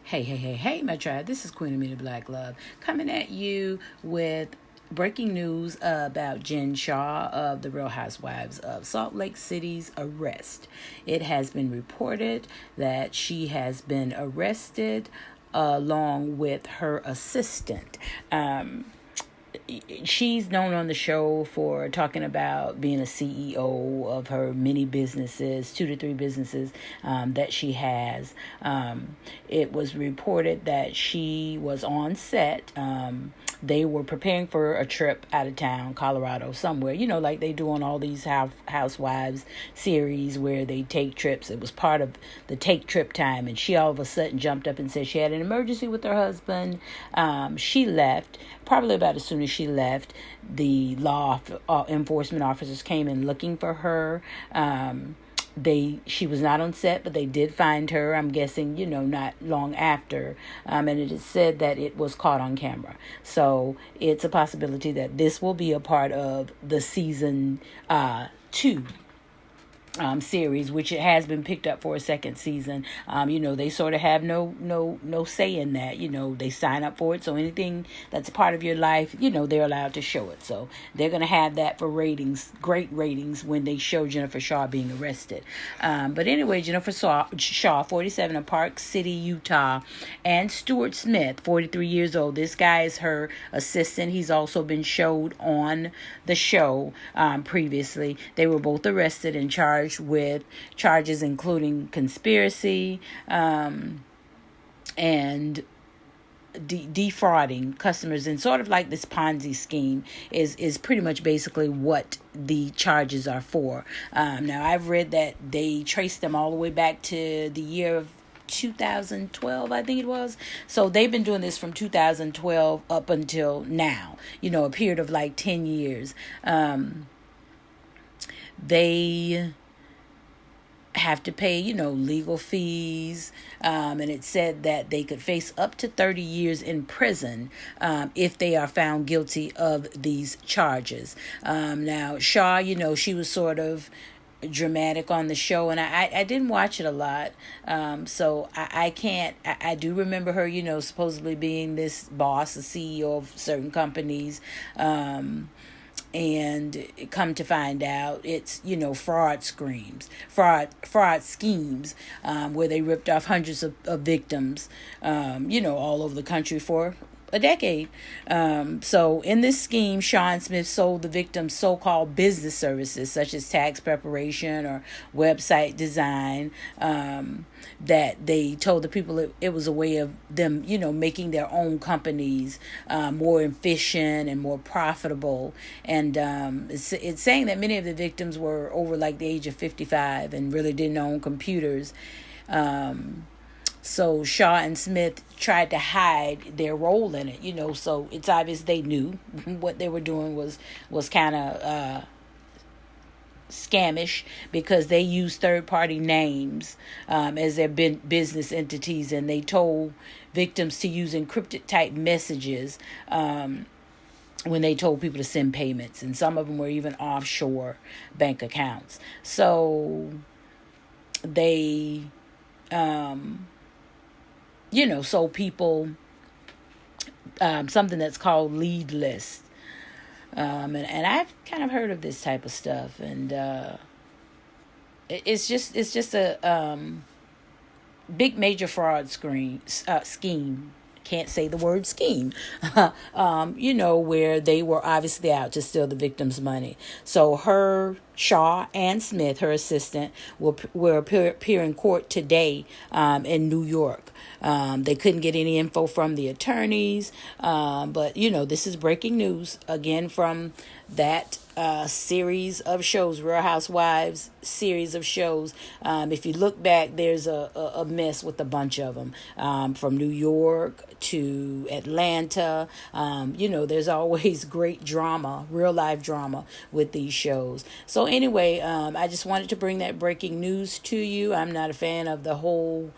Hey, my tribe. This is Queen Amina Black Love coming at you with breaking news about Jen Shah of the Real Housewives of Salt Lake City's arrest. It has been reported that she has been arrested along with her assistant. She's known on the show for talking about being a CEO of her many businesses, 2 to 3 businesses that she has. It was reported that she was on set. They were preparing for a trip out of town, Colorado, somewhere, like they do on all these Housewives series where they take trips. It was part of the take trip time, and she all of a sudden jumped up and said she had an emergency with her husband. She left. Probably about as soon as she left, the law enforcement officers came in looking for her. She was not on set, but they did find her, I'm guessing, not long after. And it is said that it was caught on camera. So it's a possibility that this will be a part of the season 2 series, which it has been picked up for a second season. They sort of have no say in that. They sign up for it, so anything that's a part of your life, they're allowed to show it. So they're going to have that for ratings, great ratings, when they show Jennifer Shah being arrested. But anyway, Jennifer Shah, 47, of Park City, Utah, and Stuart Smith, 43 years old. This guy is her assistant. He's also been showed on the show previously. They were both arrested and charged with charges including conspiracy and defrauding customers, and sort of like this Ponzi scheme is pretty much basically what the charges are for. Now, I've read that they traced them all the way back to the year of 2012, I think it was. So they've been doing this from 2012 up until now, a period of like 10 years. They have to pay, legal fees, and it said that they could face up to 30 years in prison if they are found guilty of these charges. Now, Shaw, she was sort of dramatic on the show, and I didn't watch it a lot, so I can't. I do remember her, supposedly being this boss, a CEO of certain companies, and come to find out it's fraud schemes where they ripped off hundreds of victims all over the country for a decade. So in this scheme, Sean Smith sold the victims so-called business services such as tax preparation or website design, that they told the people it was a way of them, making their own companies more efficient and more profitable. And it's saying that many of the victims were over like the age of 55 and really didn't own computers. So Shaw and Smith tried to hide their role in it, so it's obvious they knew what they were doing was kind of scamish, because they used third-party names as their business entities, and they told victims to use encrypted type messages when they told people to send payments, and some of them were even offshore bank accounts. So they sold people something that's called lead list. And I've kind of heard of this type of stuff, and it's just a big major fraud scheme. Can't say the word scheme, where they were obviously out to steal the victim's money. So Shaw and Smith, her assistant, will appear in court today in New York. They couldn't get any info from the attorneys, but this is breaking news again from that series of shows, Real Housewives series of shows. If you look back, there's a mess with a bunch of them, from New York to Atlanta. There's always great drama, real life drama with these shows. So anyway, I just wanted to bring that breaking news to you. I'm not a fan of the whole,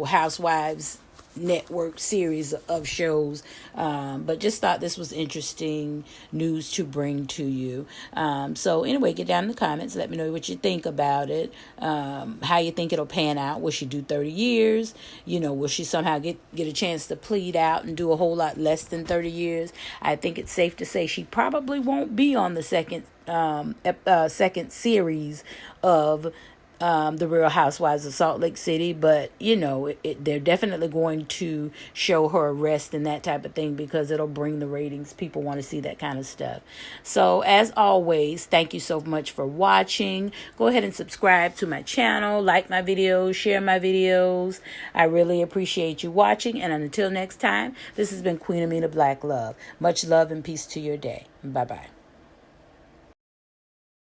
Housewives network series of shows, but just thought this was interesting news to bring to you. So anyway, get down in the comments, let me know what you think about it, how you think it'll pan out. Will she do 30 years? Will she somehow get a chance to plead out and do a whole lot less than 30 years? I think it's safe to say she probably won't be on the second series of the Real Housewives of Salt Lake City, but they're definitely going to show her arrest and that type of thing because it'll bring the ratings. People want to see that kind of stuff. So as always, thank you so much for watching. Go ahead and subscribe to my channel, like my videos, share my videos. I really appreciate you watching, and until next time, this has been Queen Amina Black Love. Much love and peace to your day. Bye bye.